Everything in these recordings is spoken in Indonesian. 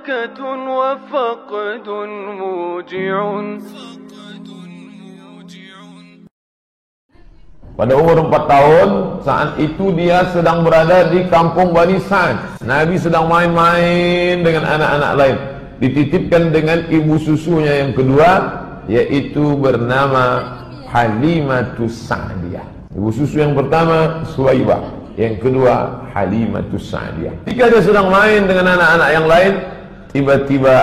ضحكة وفقد موجع. Pada umur 4 tahun, saat itu dia sedang berada di kampung Bani Sa'd. Nabi sedang main-main dengan anak-anak lain. Dititipkan dengan ibu susunya yang kedua, yaitu bernama Halimatus Sa'diyah. Ibu susu yang pertama Suwaibah, yang kedua Halimatus Sa'diyah. Ketika dia sedang main dengan anak-anak yang lain, tiba-tiba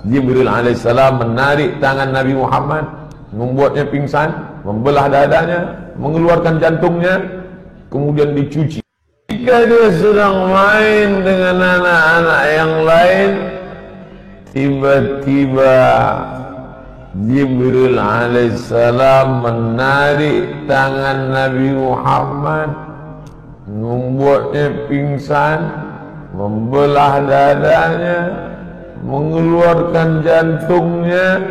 Jibril alaihissalam menarik tangan Nabi Muhammad, membuatnya pingsan, membelah dadanya, mengeluarkan jantungnya, kemudian dicuci. Jika dia sedang main dengan anak-anak yang lain, tiba-tiba Jibril alaihissalam menarik tangan Nabi Muhammad, membuatnya pingsan, membelah dadanya, mengeluarkan jantungnya,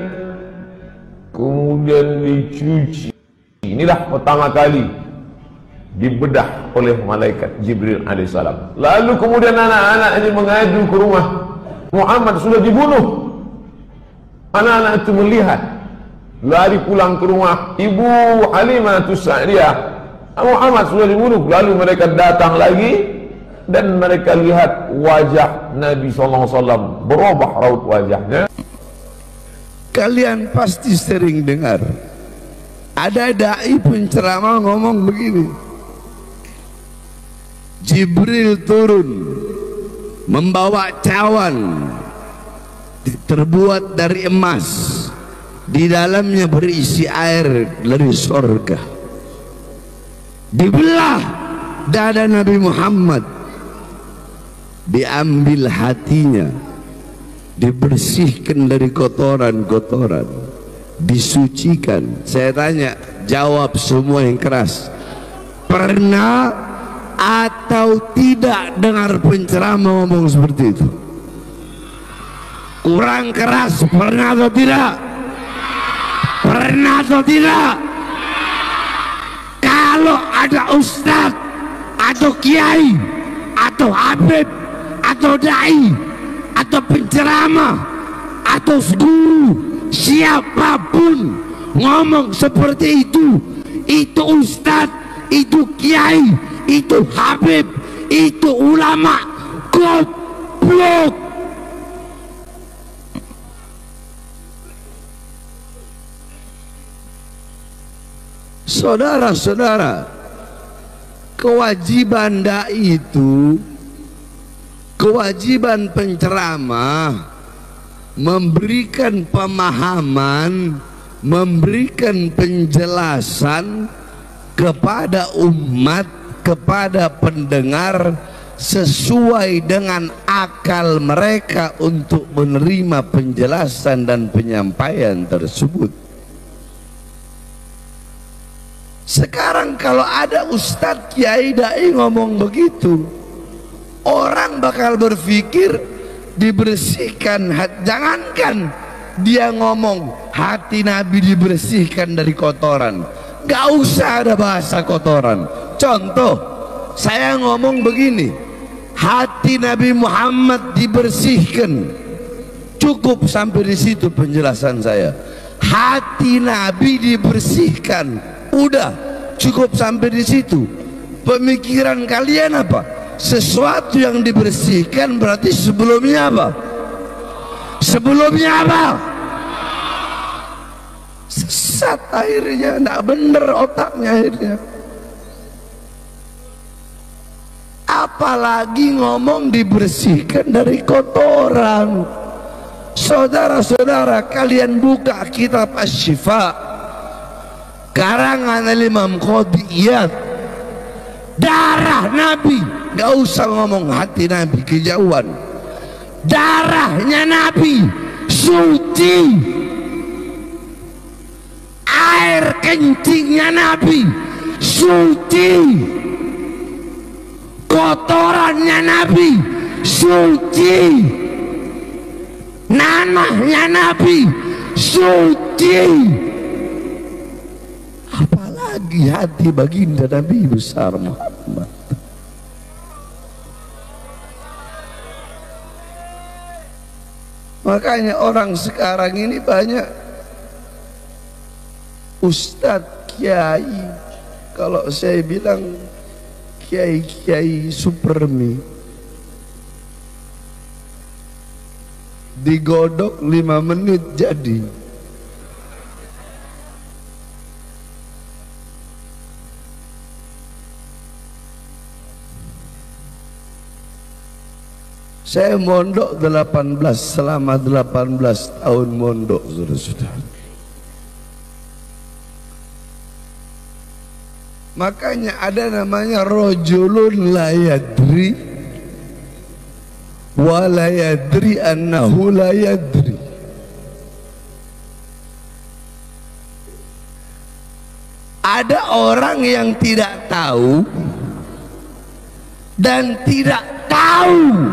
kemudian dicuci. Inilah pertama kali dibedah oleh malaikat Jibril alaihissalam. Lalu kemudian anak-anak ini mengadu ke rumah Muhammad, sudah dibunuh. Anak-anak itu melihat, lari pulang ke rumah ibu Halimatus Sa'diyah, Muhammad sudah dibunuh. Lalu mereka datang lagi dan mereka lihat wajah Nabi SAW berubah raut wajahnya. Kalian pasti sering dengar ada dai penceramah ngomong begini, Jibril turun membawa cawan terbuat dari emas, di dalamnya berisi air dari surga. Dibelah dada Nabi Muhammad, diambil hatinya, dibersihkan dari kotoran-kotoran, disucikan. Saya tanya, jawab semua yang keras. Pernah atau tidak dengar penceramah ngomong seperti itu? Kurang keras, pernah atau tidak? Pernah atau tidak? Kalau ada ustadz atau kiai atau habib atau dai atau penceramah atau guru, siapapun ngomong seperti itu ustadz, itu kiai, itu habib, itu ulama, goblok. Saudara-saudara, kewajiban dai itu, kewajiban penceramah memberikan pemahaman, memberikan penjelasan kepada umat, kepada pendengar sesuai dengan akal mereka untuk menerima penjelasan dan penyampaian tersebut. Sekarang kalau ada ustadz, kiai, dai ngomong begitu, orang bakal berpikir dibersihkan hati. Jangankan dia ngomong hati Nabi dibersihkan dari kotoran, gak usah ada bahasa kotoran. Contoh, saya ngomong begini, hati Nabi Muhammad dibersihkan, cukup sampai di situ penjelasan saya. Hati Nabi dibersihkan, udah cukup sampai di situ. Pemikiran kalian apa? Sesuatu yang dibersihkan berarti sebelumnya apa? Sebelumnya apa? Sesat akhirnya, tidak benar otaknya akhirnya. Apalagi ngomong dibersihkan dari kotoran. Saudara-saudara, kalian buka kitab Asy-Syifa karangan Imam Qadhi Iyad, darah Nabi, gak usah ngomong hati Nabi, kejauhan. Darahnya Nabi suci, air kencingnya Nabi suci, kotorannya Nabi suci, nanahnya Nabi suci. Apalagi hati baginda Nabi besar Muhammad. Makanya orang sekarang ini banyak ustadz, kiai, kalau saya bilang kiai-kiai supermi, digodok 5 menit jadi. Saya mondok 18, selama 18 tahun mondok, saudara-saudara. Makanya ada namanya rojulun la yadri wa la yadri annahu la yadri. Ada orang yang tidak tahu dan tidak tahu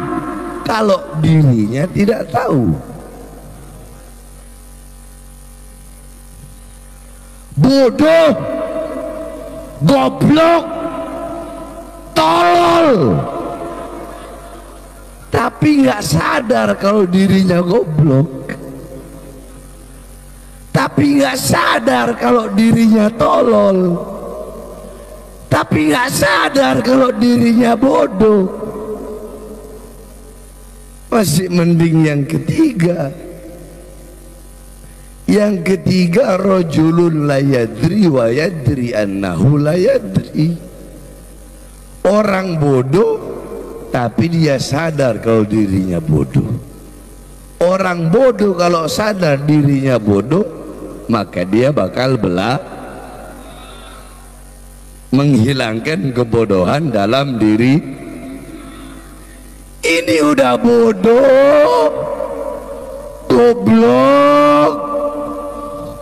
kalau dirinya tidak tahu. Bodoh, goblok, tolol, tapi nggak sadar kalau dirinya goblok, tapi nggak sadar kalau dirinya tolol, tapi nggak sadar kalau dirinya bodoh. Masih mending yang ketiga. Yang ketiga, rajulun la yadri wa yadri annahu la yadri. Orang bodoh tapi dia sadar kalau dirinya bodoh. Orang bodoh kalau sadar dirinya bodoh, maka dia bakal menghilangkan kebodohan dalam diri. Ini udah bodoh, goblok,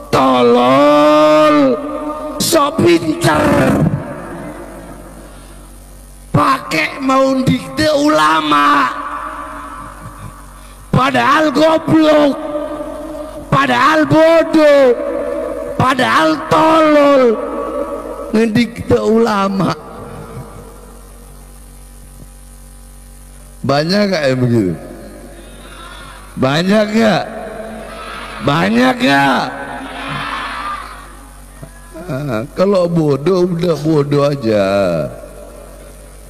tolol, sok pinter, pakai mau dikte ulama, padahal goblok, padahal bodoh, padahal tolol, ngedikte ulama. Banyak gak yang begitu? Banyak gak? Banyak gak? Kalau bodoh udah bodoh aja,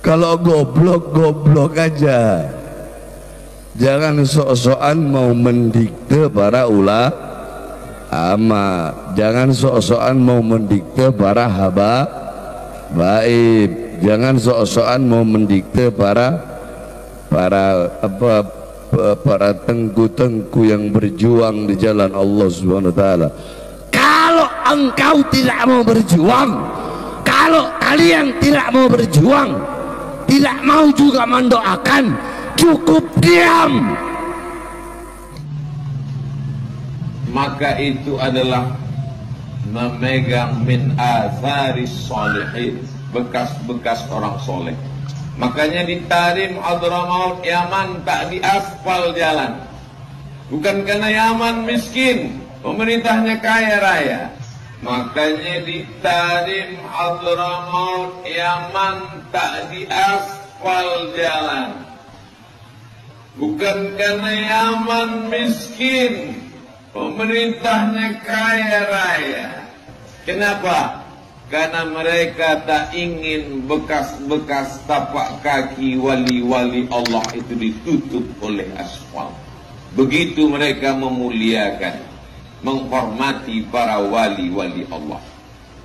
kalau goblok goblok aja. Jangan sok-sokan mau mendikte para ulama, jangan sok-sokan mau mendikte para habaib, jangan sok-sokan mau mendikte para tengku-tengku yang berjuang di jalan Allah Subhanahu wa taala. Kalau engkau tidak mau berjuang, kalau kalian tidak mau berjuang, tidak mau juga mendoakan, cukup diam. Maka itu adalah memegang min atharis sholihin, bekas-bekas orang soleh. Makanya di Tarim Hadramaut Yaman tak diaspal jalan, bukan karena Yaman miskin, pemerintahnya kaya raya. Makanya di Tarim Hadramaut Yaman tak diaspal jalan, bukan karena Yaman miskin, pemerintahnya kaya raya. Kenapa? Karena mereka tak ingin bekas-bekas tapak kaki wali-wali Allah itu ditutup oleh aspal. Begitu mereka memuliakan, menghormati para wali-wali Allah.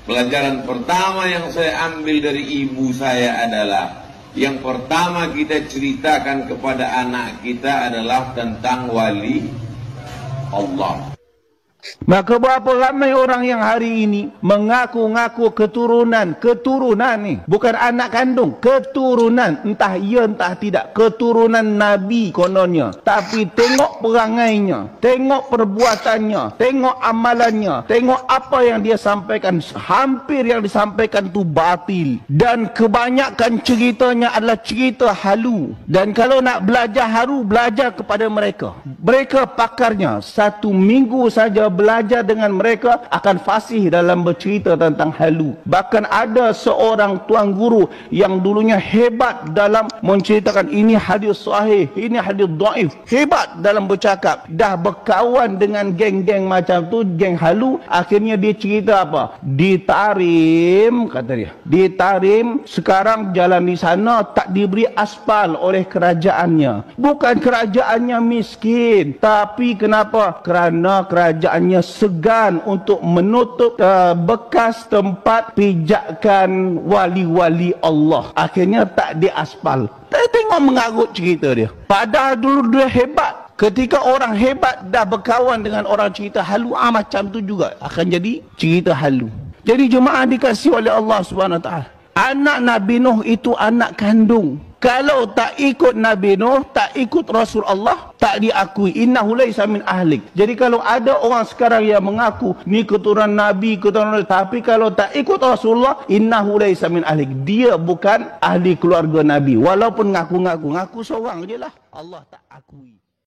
Pelajaran pertama yang saya ambil dari ibu saya adalah, yang pertama kita ceritakan kepada anak kita adalah tentang wali Allah. Maka berapa ramai orang yang hari ini mengaku-ngaku keturunan ni, bukan anak kandung, keturunan, entah ya entah tidak, keturunan Nabi kononnya. Tapi tengok perangainya, tengok perbuatannya, tengok amalannya, tengok apa yang dia sampaikan, hampir yang disampaikan tu batil. Dan kebanyakan ceritanya adalah cerita halu. Dan kalau nak belajar halu, belajar kepada mereka. Mereka pakarnya, 1 minggu saja Bila belajar dengan mereka akan fasih dalam bercerita tentang halu. Bahkan ada seorang tuan guru yang dulunya hebat dalam menceritakan ini hadis sahih, ini hadis dhaif. Hebat dalam bercakap. Dah berkawan dengan geng-geng macam tu, geng halu, akhirnya dia cerita apa? Di Tarim, kata dia. Di Tarim sekarang jalan di sana tak diberi aspal oleh kerajaannya. Bukan kerajaannya miskin, tapi kenapa? Kerana kerajaannya segan untuk menutup bekas tempat pijakan wali-wali Allah. Akhirnya tak diaspal. Tengok mengarut cerita dia. Padahal dulu dia hebat. Ketika orang hebat dah berkawan dengan orang cerita halu, macam tu juga akan jadi cerita halu. Jadi jemaah dikasihi oleh Allah Subhanahu Wa Taala. Anak Nabi Nuh itu anak kandung. Kalau tak ikut Nabi Nuh, tak ikut Rasulullah, tak diakui. Innahu laysa min ahlik. Jadi kalau ada orang sekarang yang mengaku ni keturunan Nabi, keturunan Nabi, tapi kalau tak ikut Rasulullah, innahu laysa min ahlik. Dia bukan ahli keluarga Nabi. Walaupun ngaku-ngaku, ngaku seorang je lah. Allah tak akui.